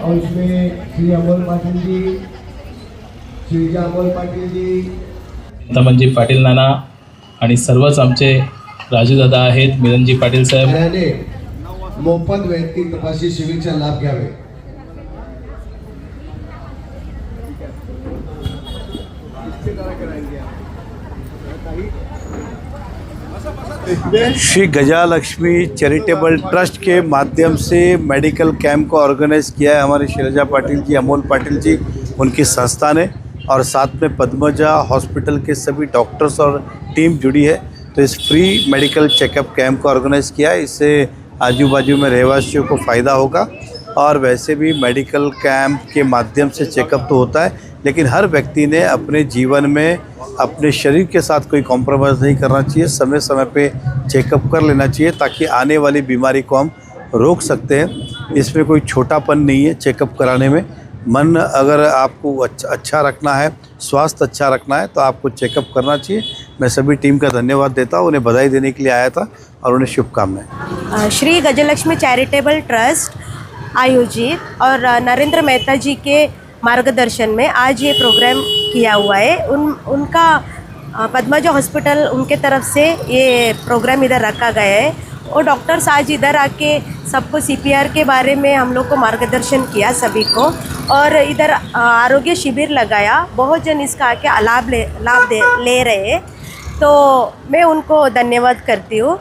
और इसमें श्री अमोल पाटिल जी, श्री अमोल पाटिल जी, तमनजी पाटील नाना आणि सर्वच आमचे राजूदादा आहेत, मिलनजी पाटील साहेब याने मोफत वैयक्तिक तपासणी शिबिराचा लाभ घ्यावे. श्री गजालक्ष्मी चैरिटेबल ट्रस्ट के माध्यम से मेडिकल कैंप को ऑर्गेनाइज किया है हमारे शैलजा पाटिल जी, अमोल पाटिल जी, उनकी संस्था ने, और साथ में पद्मजा हॉस्पिटल के सभी डॉक्टर्स और टीम जुड़ी है. तो इस फ्री मेडिकल चेकअप कैंप को ऑर्गेनाइज किया है. इससे आजू बाजू में रहवासियों को फ़ायदा होगा. और वैसे भी मेडिकल कैंप के माध्यम से चेकअप तो होता है, लेकिन हर व्यक्ति ने अपने जीवन में अपने शरीर के साथ कोई कॉम्प्रोमाइज़ नहीं करना चाहिए. समय समय पे चेकअप कर लेना चाहिए ताकि आने वाली बीमारी को हम रोक सकते हैं. इसमें कोई छोटापन नहीं है चेकअप कराने में. मन अगर आपको अच्छा रखना है, स्वास्थ्य अच्छा रखना है, तो आपको चेकअप करना चाहिए. मैं सभी टीम का धन्यवाद देता हूँ. उन्हें बधाई देने के लिए आया था और उन्हें शुभकामनाएं. श्री गजलक्ष्मी चैरिटेबल ट्रस्ट आयोजित और नरेंद्र मेहता जी के मार्गदर्शन में आज ये प्रोग्राम किया हुआ है. उनका पद्मजा हॉस्पिटल उनके तरफ से ये प्रोग्राम इधर रखा गया है. और डॉक्टर्स आज इधर आके सबको सीपीआर के बारे में हम लोग को मार्गदर्शन किया सभी को, और इधर आरोग्य शिविर लगाया. बहुत जन इसका आके लाभ ले रहे हैं, तो मैं उनको धन्यवाद करती हूँ.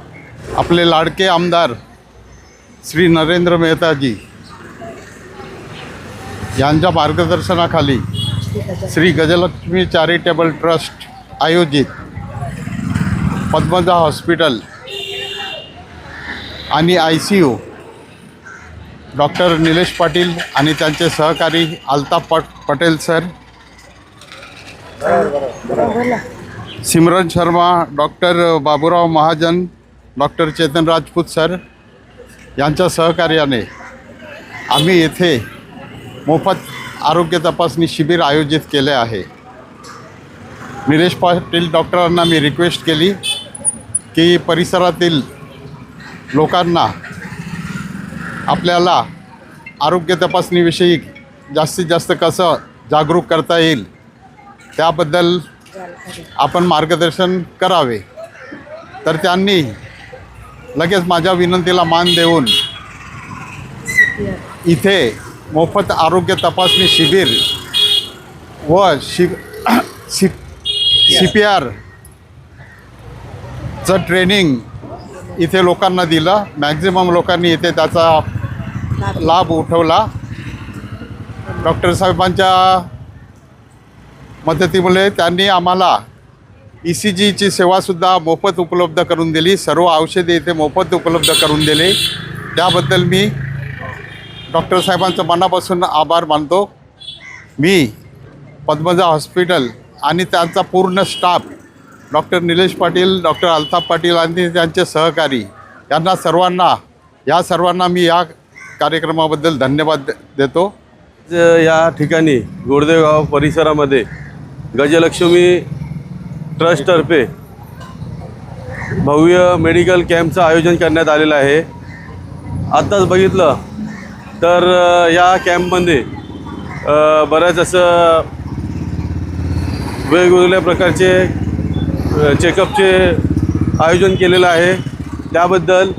आपले लाडके आमदार श्री नरेंद्र मेहता जी यांच्या मार्गदर्शनाखाली श्री गजलक्ष्मी चॅरिटेबल ट्रस्ट आयोजित पद्मजा हॉस्पिटल आणि ICU डॉक्टर निलेश पाटील आणि त्यांचे सहकारी Altaf Patel sir, Simran Sharma, doctor Baburao Mahajan, doctor Chetan Rajput sir यांच्या सहकार्याने आम्ही येथे मोफत आरोग्य तपासणी शिबिर आयोजित केले आहे. निलेश पाटील डॉक्टरांना मी रिक्वेस्ट केली की परिसरातील लोकांना आपल्याला आरोग्य तपासणीविषयी जास्तीत जास्त कसं जागरूक करता येईल त्याबद्दल आपण मार्गदर्शन करावे. तर त्यांनी लगेच माझ्या विनंतीला मान देऊन इथे मोफत आरोग्य तपासणी शिबिर व CPRचं ट्रेनिंग इथे लोकांना दिलं. मॅक्झिमम लोकांनी इथे त्याचा लाभ उठवला. डॉक्टर साहेबांच्या मदतीमुळे त्यांनी आम्हाला ECGची सेवासुद्धा मोफत उपलब्ध करून दिली. सर्व औषधे इथे मोफत उपलब्ध करून दिले. त्याबद्दल मी डॉक्टर साहेबांचं मनापासून आभार मानतो. मी पद्मजा हॉस्पिटल आणि त्यांचा पूर्ण staff, doctor Nilesh Patil, doctor Altaf Patil आणि त्यांचे सहकारी या सर्वांना मी या कार्यक्रमाबद्दल धन्यवाद देतो. या ठिकाणी गोरदेगाव परिसरामध्ये गजलक्ष्मी ट्रस्टतर्फे भव्य मेडिकल कॅम्पचं आयोजन करण्यात आलेलं आहे. आत्ताच बघितलं तर या कॅम्पमध्ये बऱ्याच असं वेगवेगळ्या प्रकारचे चेकअपचे आयोजन केलेलं आहे. त्याबद्दल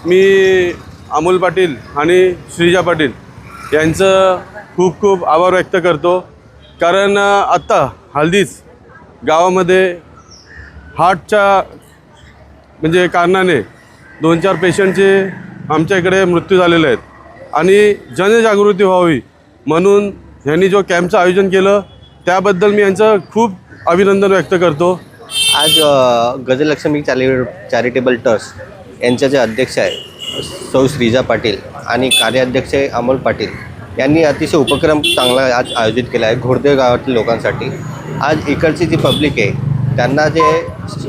मी अमोल पाटील आणि श्रीजा पाटील यांचं खूप खूप आभार व्यक्त करतो. कारण आत्ता हल्लीच गावामध्ये हार्टच्या म्हणजे कारणाने 2-4 पेशंटचे आमच्या इकडे मृत्यू झालेले आहेत आणि जनजागृती व्हावी म्हणून ह्यांनी जो कॅम्पचं आयोजन केलं त्याबद्दल मी यांचं खूप अभिनंदन व्यक्त करतो. आज गजलक्ष्मी चॅरिटेबल ट्रस्ट यांचे जे अध्यक्ष आहे सौ श्रीजा पाटील आणि कार्याध्यक्ष अमोल पाटील यांनी अतिशय उपक्रम चांगला आज आयोजित केला आहे घोडदेव गावातील लोकांसाठी. आज इकडची जी पब्लिक आहे त्यांना जे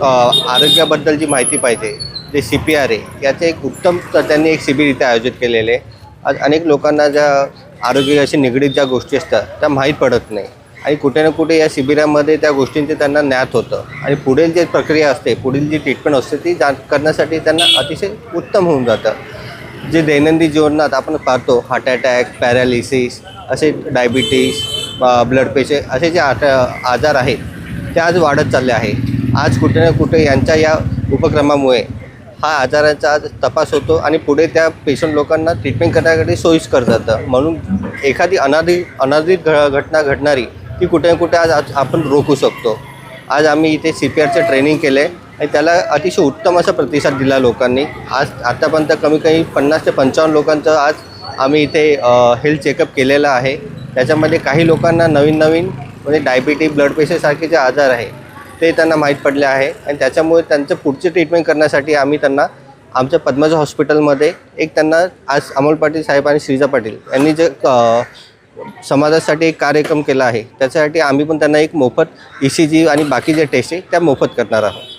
आरोग्याबद्दल जी माहिती पाहिजे, जे CPR आहे याचे एक उत्तम त्यांनी एक शिबिर इथे आयोजित केलेले आहे. आज अनेक लोकांना ज्या आरोग्याशी निगडीत ज्या गोष्टी असतात त्या माहीत पडत नाही आणि कुठे ना कुठे या शिबिरामध्ये त्या गोष्टींचे त्यांना ज्ञात होतं आणि पुढील जी प्रक्रिया असते, पुढील जी ट्रीटमेंट असते ती करण्यासाठी त्यांना अतिशय उत्तम होऊन जातं. जे दैनंदिन जीवनात आपण पाहतो, हार्ट अटॅक, पॅरालिसिस, असे डायबिटीस, ब्लड प्रेशर असे जे आजार आहेत ते आज वाढत चालले आहे. आज कुठे ना कुठे यांच्या या उपक्रमामुळे हा आजाराचा आज तपास होतो आणि पुढे त्या पेशंट लोकांना ट्रीटमेंट करण्यासाठी सोयीस्कर जातं. म्हणून एखादी अनाधित घटना घडणारी ती कुठे ना कुठे आज आपण रोखू शकतो. आज आम्ही इथे CPRचं ट्रेनिंग केलं आहे आणि त्याला अतिशय उत्तम असा प्रतिसाद दिला लोकांनी. आज आत्तापर्यंत कमी 50 ते 55 लोकांचं आज आम्ही इथे हेल्थ चेकअप केलेलं आहे. त्याच्यामध्ये काही लोकांना नवीन म्हणजे डायबिटीज, ब्लड प्रेशरसारखे जे आजार आहे ते त्यांना माहीत पडले आहे आणि त्याच्यामुळे त्यांचं पुढचे ट्रीटमेंट करण्यासाठी आम्ही त्यांना आमच्या पद्मजा हॉस्पिटलमध्ये त्यांना आज अमोल पाटील साहेब आणि श्रीजा पाटील यांनी जे समाजासाठी एक कार्यक्रम केला आहे त्याच्यासाठी आम्ही पण त्यांना एक मोफत ECG आणि बाकी जे टेस्ट आहे त्या मोफत करणार आहोत.